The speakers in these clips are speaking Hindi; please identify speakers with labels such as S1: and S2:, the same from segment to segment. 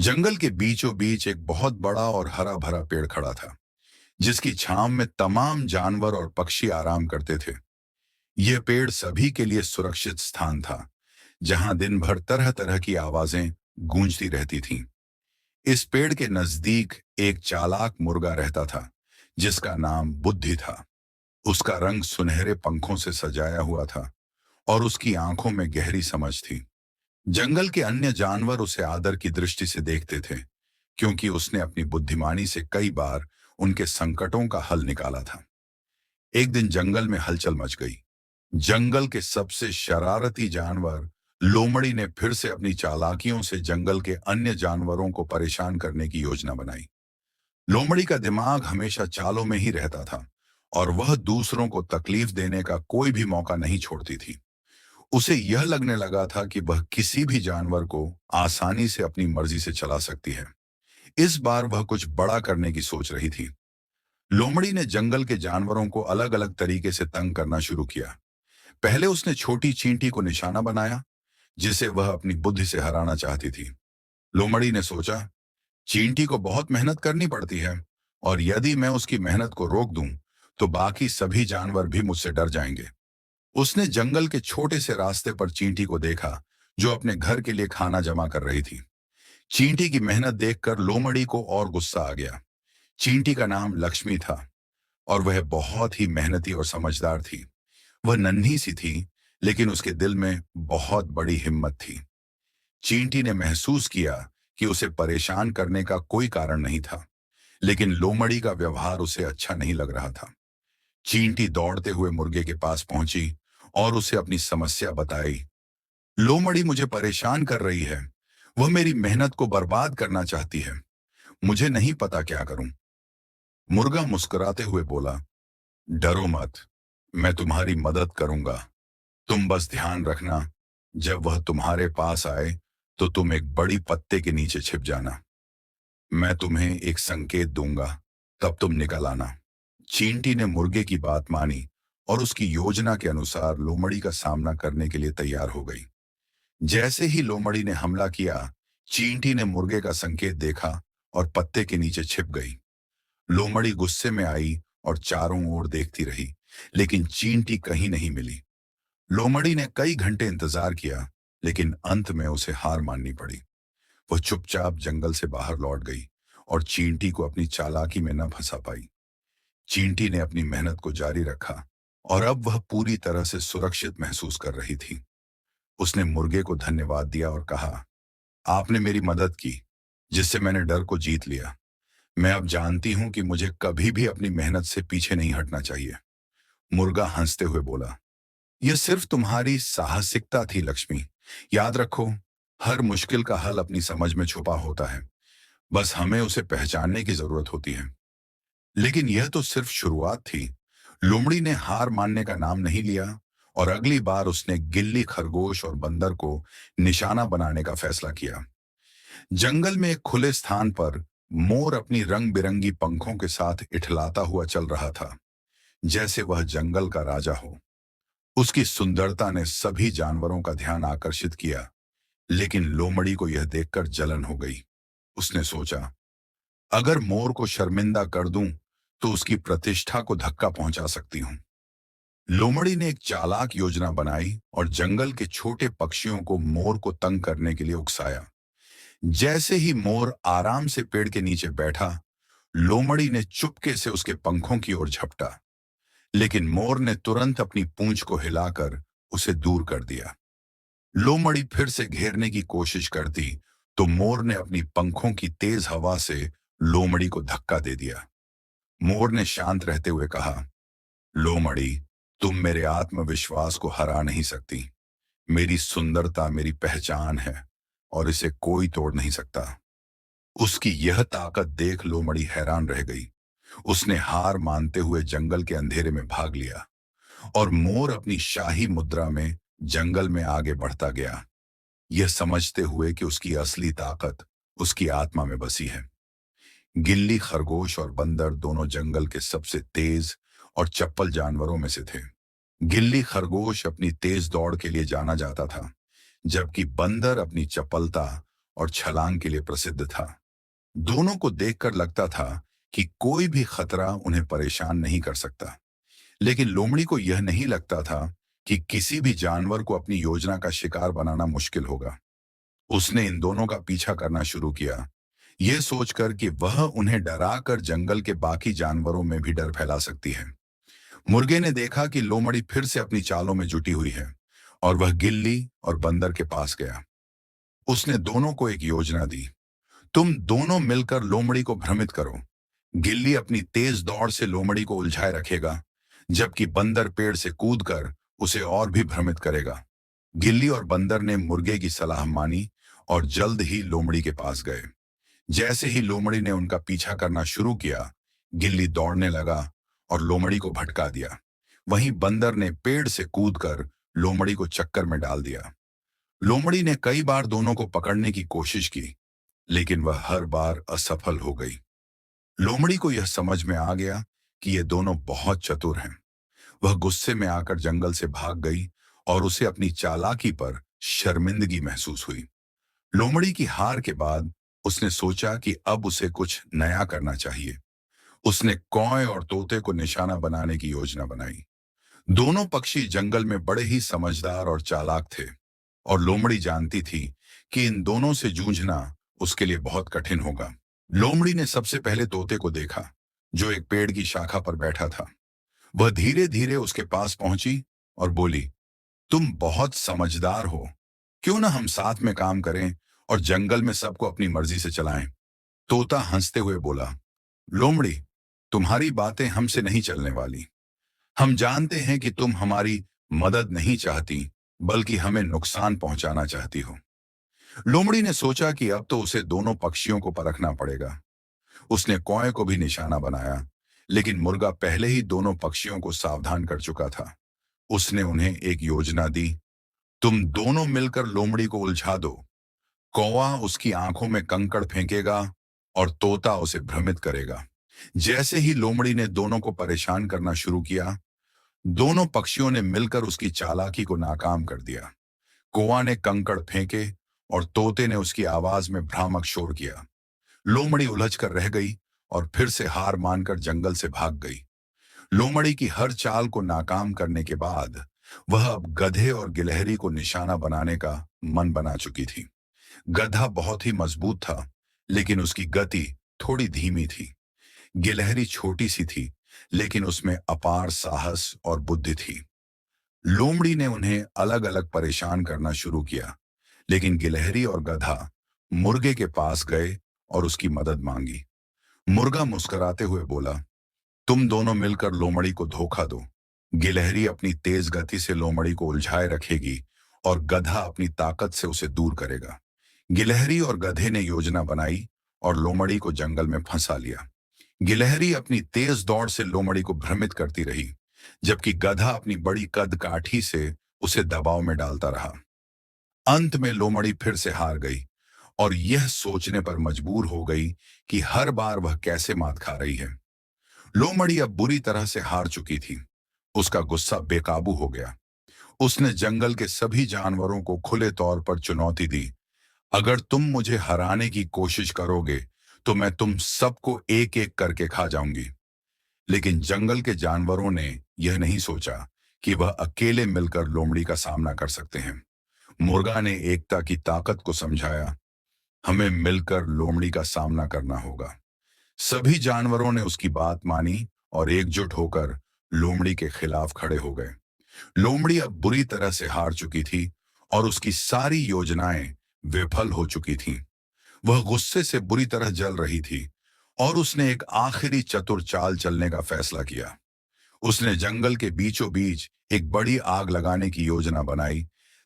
S1: जंगल के बीचों बीच एक बहुत बड़ा और हरा भरा पेड़ खड़ा था, जिसकी छांव में तमाम जानवर और पक्षी आराम करते थे। यह पेड़ सभी के लिए सुरक्षित स्थान था, जहां दिन भर तरह तरह की आवाजें गूंजती रहती थीं। इस पेड़ के नजदीक एक चालाक मुर्गा रहता था, जिसका नाम बुद्धि था। उसका रंग सुनहरे पंखों से सजाया हुआ था और उसकी आंखों में गहरी समझ थी। जंगल के अन्य जानवर उसे आदर की दृष्टि से देखते थे, क्योंकि उसने अपनी बुद्धिमानी से कई बार उनके संकटों का हल निकाला था। एक दिन जंगल में हलचल मच गई। जंगल के सबसे शरारती जानवर लोमड़ी ने फिर से अपनी चालाकियों से जंगल के अन्य जानवरों को परेशान करने की योजना बनाई। लोमड़ी का दिमाग हमेशा चालों में ही रहता था और वह दूसरों को तकलीफ देने का कोई भी मौका नहीं छोड़ती थी। उसे यह लगने लगा था कि वह किसी भी जानवर को आसानी से अपनी मर्जी से चला सकती है। इस बार वह कुछ बड़ा करने की सोच रही थी। लोमड़ी ने जंगल के जानवरों को अलग अलग तरीके से तंग करना शुरू किया। पहले उसने छोटी चींटी को निशाना बनाया, जिसे वह अपनी बुद्धि से हराना चाहती थी। लोमड़ी ने सोचा, चींटी को बहुत मेहनत करनी पड़ती है, और यदि मैं उसकी मेहनत को रोक दूं, तो बाकी सभी जानवर भी मुझसे डर जाएंगे। उसने जंगल के छोटे से रास्ते पर चींटी को देखा, जो अपने घर के लिए खाना जमा कर रही थी। चींटी की मेहनत देखकर लोमड़ी को और गुस्सा आ गया। चींटी का नाम लक्ष्मी था और वह बहुत ही मेहनती और समझदार थी। वह नन्ही सी थी, लेकिन उसके दिल में बहुत बड़ी हिम्मत थी। चींटी ने महसूस किया कि उसे परेशान करने का कोई कारण नहीं था, लेकिन लोमड़ी का व्यवहार उसे अच्छा नहीं लग रहा था। चींटी दौड़ते हुए मुर्गे के पास पहुंची और उसे अपनी समस्या बताई। लोमड़ी मुझे परेशान कर रही है। वह मेरी मेहनत को बर्बाद करना चाहती है। मुझे नहीं पता क्या करूं। मुर्गा मुस्कुराते हुए बोला, डरो मत, मैं तुम्हारी मदद करूंगा। तुम बस ध्यान रखना, जब वह तुम्हारे पास आए तो तुम एक बड़ी पत्ते के नीचे छिप जाना। मैं तुम्हें एक संकेत दूंगा, तब तुम निकल आना। चींटी ने मुर्गे की बात मानी और उसकी योजना के अनुसार लोमड़ी का सामना करने के लिए तैयार हो गई। जैसे ही लोमड़ी ने हमला किया, चींटी ने मुर्गे का संकेत देखा और पत्ते के नीचे छिप गई। लोमड़ी गुस्से में आई और चारों ओर देखती रही, लेकिन चींटी कहीं नहीं मिली। लोमड़ी ने कई घंटे इंतजार किया, लेकिन अंत में उसे हार माननी पड़ी। वह चुपचाप जंगल से बाहर लौट गई और चींटी को अपनी चालाकी में न फंसा पाई। चींटी ने अपनी मेहनत को जारी रखा और अब वह पूरी तरह से सुरक्षित महसूस कर रही थी। उसने मुर्गे को धन्यवाद दिया और कहा, आपने मेरी मदद की, जिससे मैंने डर को जीत लिया। मैं अब जानती हूं कि मुझे कभी भी अपनी मेहनत से पीछे नहीं हटना चाहिए। मुर्गा हंसते हुए बोला, यह सिर्फ तुम्हारी साहसिकता थी लक्ष्मी। याद रखो, हर मुश्किल का हल अपनी समझ में छुपा होता है। बस हमें उसे पहचानने की जरूरत होती है। लेकिन यह तो सिर्फ शुरुआत थी। लोमड़ी ने हार मानने का नाम नहीं लिया और अगली बार उसने गिल्ली, खरगोश और बंदर को निशाना बनाने का फैसला किया। जंगल में एक खुले स्थान पर मोर अपनी रंग बिरंगी पंखों के साथ इठलाता हुआ चल रहा था, जैसे वह जंगल का राजा हो। उसकी सुंदरता ने सभी जानवरों का ध्यान आकर्षित किया, लेकिन लोमड़ी को यह देखकर जलन हो गई। उसने सोचा, अगर मोर को शर्मिंदा कर दूं, तो उसकी प्रतिष्ठा को धक्का पहुंचा सकती हूं। लोमड़ी ने एक चालाक योजना बनाई और जंगल के छोटे पक्षियों को मोर को तंग करने के लिए उकसाया। जैसे ही मोर आराम से पेड़ के नीचे बैठा, लोमड़ी ने चुपके से उसके पंखों की ओर झपटा, लेकिन मोर ने तुरंत अपनी पूंछ को हिलाकर उसे दूर कर दिया। लोमड़ी फिर से घेरने की कोशिश करती, तो मोर ने अपनी पंखों की तेज हवा से लोमड़ी को धक्का दे दिया। मोर ने शांत रहते हुए कहा, लोमड़ी, तुम मेरे आत्मविश्वास को हरा नहीं सकती। मेरी सुंदरता मेरी पहचान है और इसे कोई तोड़ नहीं सकता। उसकी यह ताकत देख लोमड़ी हैरान रह गई। उसने हार मानते हुए जंगल के अंधेरे में भाग लिया और मोर अपनी शाही मुद्रा में जंगल में आगे बढ़ता गया, यह समझते हुए कि उसकी असली ताकत उसकी आत्मा में बसी है। गिल्ली, खरगोश और बंदर दोनों जंगल के सबसे तेज और चप्पल जानवरों में से थे। गिल्ली खरगोश अपनी तेज दौड़ के लिए जाना जाता था, जबकि बंदर अपनी चपलता और छलांग के लिए प्रसिद्ध था। दोनों को देखकर लगता था कि कोई भी खतरा उन्हें परेशान नहीं कर सकता। लेकिन लोमड़ी को यह नहीं लगता था कि किसी भी जानवर को अपनी योजना का शिकार बनाना मुश्किल होगा। उसने इन दोनों का पीछा करना शुरू किया, यह सोचकर कि वह उन्हें डराकर जंगल के बाकी जानवरों में भी डर फैला सकती है। मुर्गे ने देखा कि लोमड़ी फिर से अपनी चालों में जुटी हुई है और वह गिल्ली और बंदर के पास गया। उसने दोनों को एक योजना दी। तुम दोनों मिलकर लोमड़ी को भ्रमित करो। गिल्ली अपनी तेज दौड़ से लोमड़ी को उलझाए रखेगा, जबकि बंदर पेड़ से कूदकर उसे और भी भ्रमित करेगा। गिल्ली और बंदर ने मुर्गे की सलाह मानी और जल्द ही लोमड़ी के पास गए। जैसे ही लोमड़ी ने उनका पीछा करना शुरू किया, गिल्ली दौड़ने लगा और लोमड़ी को भटका दिया। वहीं बंदर ने पेड़ से कूदकर लोमड़ी को चक्कर में डाल दिया। लोमड़ी ने कई बार दोनों को पकड़ने की कोशिश की, लेकिन वह हर बार असफल हो गई। लोमड़ी को यह समझ में आ गया कि ये दोनों बहुत चतुर हैं। वह गुस्से में आकर जंगल से भाग गई और उसे अपनी चालाकी पर शर्मिंदगी महसूस हुई। लोमड़ी की हार के बाद उसने सोचा कि अब उसे कुछ नया करना चाहिए। उसने कौए और तोते को निशाना बनाने की योजना बनाई। दोनों पक्षी जंगल में बड़े ही समझदार और चालाक थे और लोमड़ी जानती थी कि इन दोनों से जूझना उसके लिए बहुत कठिन होगा। लोमड़ी ने सबसे पहले तोते को देखा, जो एक पेड़ की शाखा पर बैठा था। वह धीरे धीरे उसके पास पहुंची और बोली, तुम बहुत समझदार हो, क्यों ना हम साथ में काम करें और जंगल में सबको अपनी मर्जी से चलाएं। तोता हंसते हुए बोला, लोमड़ी, तुम्हारी बातें हमसे नहीं चलने वाली। हम जानते हैं कि तुम हमारी मदद नहीं चाहती, बल्कि हमें नुकसान पहुंचाना चाहती हो। लोमड़ी ने सोचा कि अब तो उसे दोनों पक्षियों को परखना पड़ेगा। उसने कौए को भी निशाना बनाया, लेकिन मुर्गा पहले ही दोनों पक्षियों को सावधान कर चुका था। उसने उन्हें एक योजना दी। तुम दोनों मिलकर लोमड़ी को उलझा दो। कौवा उसकी आंखों में कंकड़ फेंकेगा और तोता उसे भ्रमित करेगा। जैसे ही लोमड़ी ने दोनों को परेशान करना शुरू किया, दोनों पक्षियों ने मिलकर उसकी चालाकी को नाकाम कर दिया। कौवा ने कंकड़ फेंके और तोते ने उसकी आवाज में भ्रामक शोर किया। लोमड़ी उलझकर रह गई और फिर से हार मानकर जंगल से भाग गई। लोमड़ी की हर चाल को नाकाम करने के बाद वह अब गधे और गिलहरी को निशाना बनाने का मन बना चुकी थी। गधा बहुत ही मजबूत था, लेकिन उसकी गति थोड़ी धीमी थी। गिलहरी छोटी सी थी, लेकिन उसमें अपार साहस और बुद्धि थी। लोमड़ी ने उन्हें अलग अलग परेशान करना शुरू किया, लेकिन गिलहरी और गधा मुर्गे के पास गए और उसकी मदद मांगी। मुर्गा मुस्कुराते हुए बोला, तुम दोनों मिलकर लोमड़ी को धोखा दो। गिलहरी अपनी तेज गति से लोमड़ी को उलझाए रखेगी और गधा अपनी ताकत से उसे दूर करेगा। गिलहरी और गधे ने योजना बनाई और लोमड़ी को जंगल में फंसा लिया। गिलहरी अपनी तेज दौड़ से लोमड़ी को भ्रमित करती रही, जबकि गधा अपनी बड़ी कद काठी से उसे दबाव में डालता रहा। अंत में लोमड़ी फिर से हार गई और यह सोचने पर मजबूर हो गई कि हर बार वह कैसे मात खा रही है। लोमड़ी अब बुरी तरह से हार चुकी थी। उसका गुस्सा बेकाबू हो गया। उसने जंगल के सभी जानवरों को खुले तौर पर चुनौती दी, अगर तुम मुझे हराने की कोशिश करोगे तो मैं तुम सबको एक एक करके खा जाऊंगी। लेकिन जंगल के जानवरों ने यह नहीं सोचा कि वह अकेले मिलकर लोमड़ी का सामना कर सकते हैं। मुर्गा ने एकता की ताकत को समझाया, हमें मिलकर लोमड़ी का सामना करना होगा। सभी जानवरों ने उसकी बात मानी और एकजुट होकर लोमड़ी के खिलाफ खड़े हो गए। लोमड़ी अब बुरी तरह से हार चुकी थी और उसकी सारी योजनाएं विफल हो चुकी थीं। वह गुस्से से बुरी तरह जल रही थी और उसने एक आखिरी चतुर चाल चलने का फैसला किया। उसने जंगल के बीचों बीच एक बड़ी आग लगाने की योजना बनाई,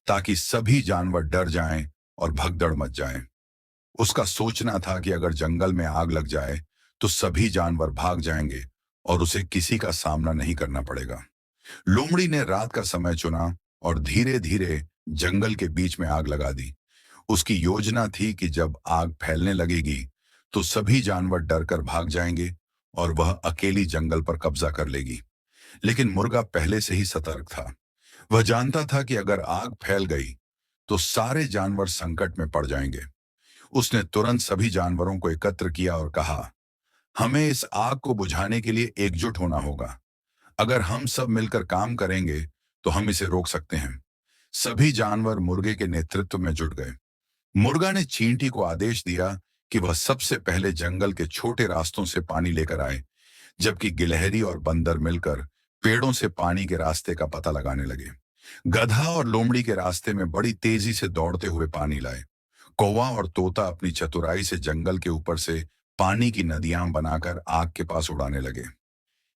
S1: ताकि सभी जानवर डर जाएं और भगदड़ मच जाएं। उसका सोचना था कि अगर जंगल में आग लग जाए तो सभी जानवर भाग जाएंगे और उसे किसी का सामना नहीं करना पड़ेगा। लोमड़ी ने रात का समय चुना और धीरे धीरे जंगल के बीच में आग लगा दी। उसकी योजना थी कि जब आग फैलने लगेगी तो सभी जानवर डरकर भाग जाएंगे और वह अकेली जंगल पर कब्जा कर लेगी। लेकिन मुर्गा पहले से ही सतर्क था। वह जानता था कि अगर आग फैल गई तो सारे जानवर संकट में पड़ जाएंगे। उसने तुरंत सभी जानवरों को एकत्र किया और कहा, हमें इस आग को बुझाने के लिए एकजुट होना होगा। अगर हम सब मिलकर काम करेंगे तो हम इसे रोक सकते हैं। सभी जानवर मुर्गे के नेतृत्व में जुट गए। मुर्गा ने चींटी को आदेश दिया कि वह सबसे पहले जंगल के छोटे रास्तों से पानी लेकर आए, जबकि गिलहरी और बंदर मिलकर पेड़ों से पानी के रास्ते का पता लगाने लगे। गधा और लोमड़ी के रास्ते में बड़ी तेजी से दौड़ते हुए पानी लाए। कौवा और तोता अपनी चतुराई से जंगल के ऊपर से पानी की नदियां बनाकर आग के पास उड़ाने लगे।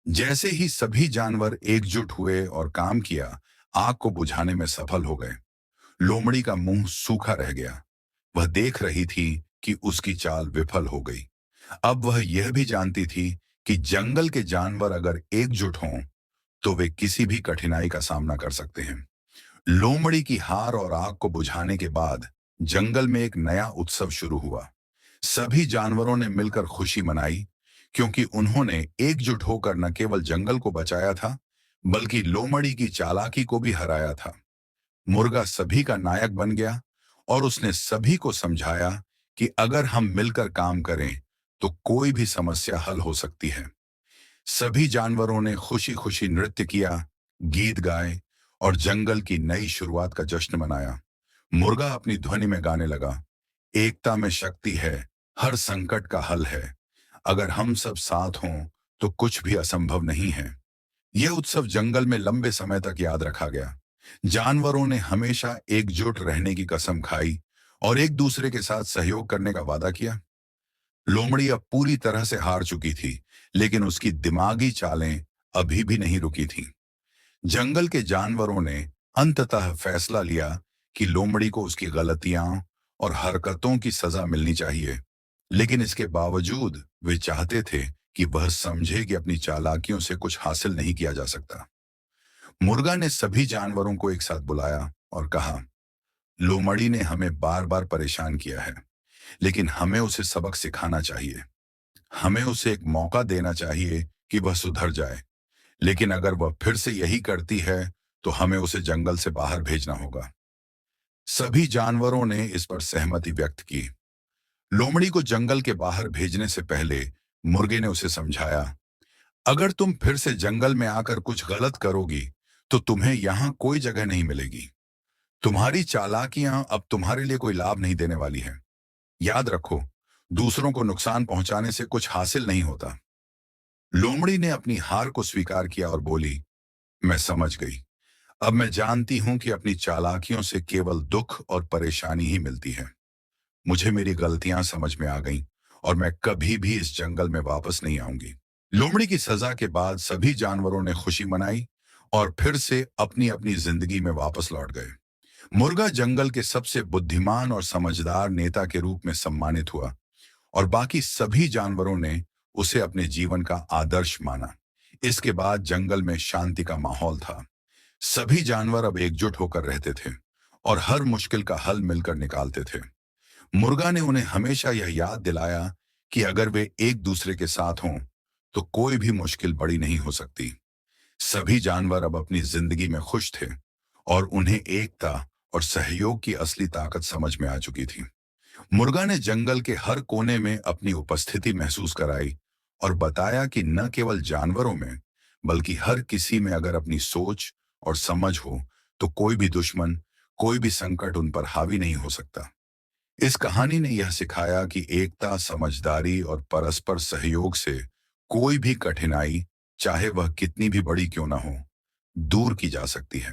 S1: जैसे ही सभी जानवर एकजुट हुए और काम किया, आग को बुझाने में सफल हो गए। लोमड़ी का मुंह सूखा रह गया। वह देख रही थी कि उसकी चाल विफल हो गई। अब वह यह भी जानती थी कि जंगल के जानवर अगर एकजुट हों तो वे किसी भी कठिनाई का सामना कर सकते हैं। लोमड़ी की हार और आग को बुझाने के बाद जंगल में एक नया उत्सव शुरू हुआ। सभी जानवरों ने मिलकर खुशी मनाई, क्योंकि उन्होंने एकजुट होकर न केवल जंगल को बचाया था, बल्कि लोमड़ी की चालाकी को भी हराया था। मुर्गा सभी का नायक बन गया और उसने सभी को समझाया कि अगर हम मिलकर काम करें तो कोई भी समस्या हल हो सकती है। सभी जानवरों ने खुशी खुशी नृत्य किया, गीत गाए और जंगल की नई शुरुआत का जश्न मनाया। मुर्गा अपनी ध्वनि में गाने लगा, एकता में शक्ति है, हर संकट का हल है। अगर हम सब साथ हों तो कुछ भी असंभव नहीं है। यह उत्सव जंगल में लंबे समय तक याद रखा गया। जानवरों ने हमेशा एकजुट रहने की कसम खाई और एक दूसरे के साथ सहयोग करने का वादा किया। लोमड़ी अब पूरी तरह से हार चुकी थी, लेकिन उसकी दिमागी चालें अभी भी नहीं रुकी थीं। जंगल के जानवरों ने अंततः फैसला लिया कि लोमड़ी को उसकी गलतियां और हरकतों की सजा मिलनी चाहिए, लेकिन इसके बावजूद वे चाहते थे कि वह समझे कि अपनी चालाकियों से कुछ हासिल नहीं किया जा सकता। मुर्गा ने सभी जानवरों को एक साथ बुलाया और कहा, लोमड़ी ने हमें बार बार परेशान किया है, लेकिन हमें उसे सबक सिखाना चाहिए। हमें उसे एक मौका देना चाहिए कि वह सुधर जाए, लेकिन अगर वह फिर से यही करती है तो हमें उसे जंगल से बाहर भेजना होगा। सभी जानवरों ने इस पर सहमति व्यक्त की। लोमड़ी को जंगल के बाहर भेजने से पहले मुर्गे ने उसे समझाया, अगर तुम फिर से जंगल में आकर कुछ गलत करोगी तो तुम्हें यहां कोई जगह नहीं मिलेगी। तुम्हारी चालाकियां अब तुम्हारे लिए कोई लाभ नहीं देने वाली हैं। याद रखो, दूसरों को नुकसान पहुंचाने से कुछ हासिल नहीं होता। लोमड़ी ने अपनी हार को स्वीकार किया और बोली, मैं समझ गई। अब मैं जानती हूं कि अपनी चालाकियों से केवल दुख और परेशानी ही मिलती है। मुझे मेरी गलतियां समझ में आ गईं और मैं कभी भी इस जंगल में वापस नहीं आऊंगी। लोमड़ी की सजा के बाद सभी जानवरों ने खुशी मनाई और फिर से अपनी अपनी जिंदगी में वापस लौट गए। मुर्गा जंगल के सबसे बुद्धिमान और समझदार नेता के रूप में सम्मानित हुआ और बाकी सभी जानवरों ने उसे अपने जीवन का आदर्श माना। इसके बाद जंगल में शांति का माहौल था। सभी जानवर अब एकजुट होकर रहते थे और हर मुश्किल का हल मिलकर निकालते थे। मुर्गा ने उन्हें हमेशा यह याद दिलाया कि अगर वे एक दूसरे के साथ हों तो कोई भी मुश्किल बड़ी नहीं हो सकती। सभी जानवर अब अपनी जिंदगी में खुश थे और उन्हें एकता और सहयोग की असली ताकत समझ में आ चुकी थी। मुर्गा ने जंगल के हर कोने में अपनी उपस्थिति महसूस कराई और बताया कि न केवल जानवरों में, बल्कि हर किसी में अगर अपनी सोच और समझ हो तो कोई भी दुश्मन, कोई भी संकट उन पर हावी नहीं हो सकता। इस कहानी ने यह सिखाया कि एकता, समझदारी और परस्पर सहयोग से कोई भी कठिनाई, चाहे वह कितनी भी बड़ी क्यों ना हो, दूर की जा सकती है।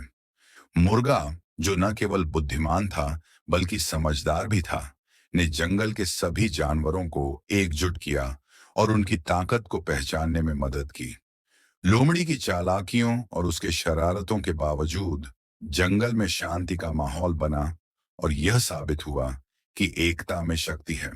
S1: मुर्गा, जो न केवल बुद्धिमान था बल्कि समझदार भी था, ने जंगल के सभी जानवरों को एकजुट किया और उनकी ताकत को पहचानने में मदद की। लोमड़ी की चालाकियों और उसके शरारतों के बावजूद जंगल में शांति का माहौल बना और यह साबित हुआ कि एकता में शक्ति है।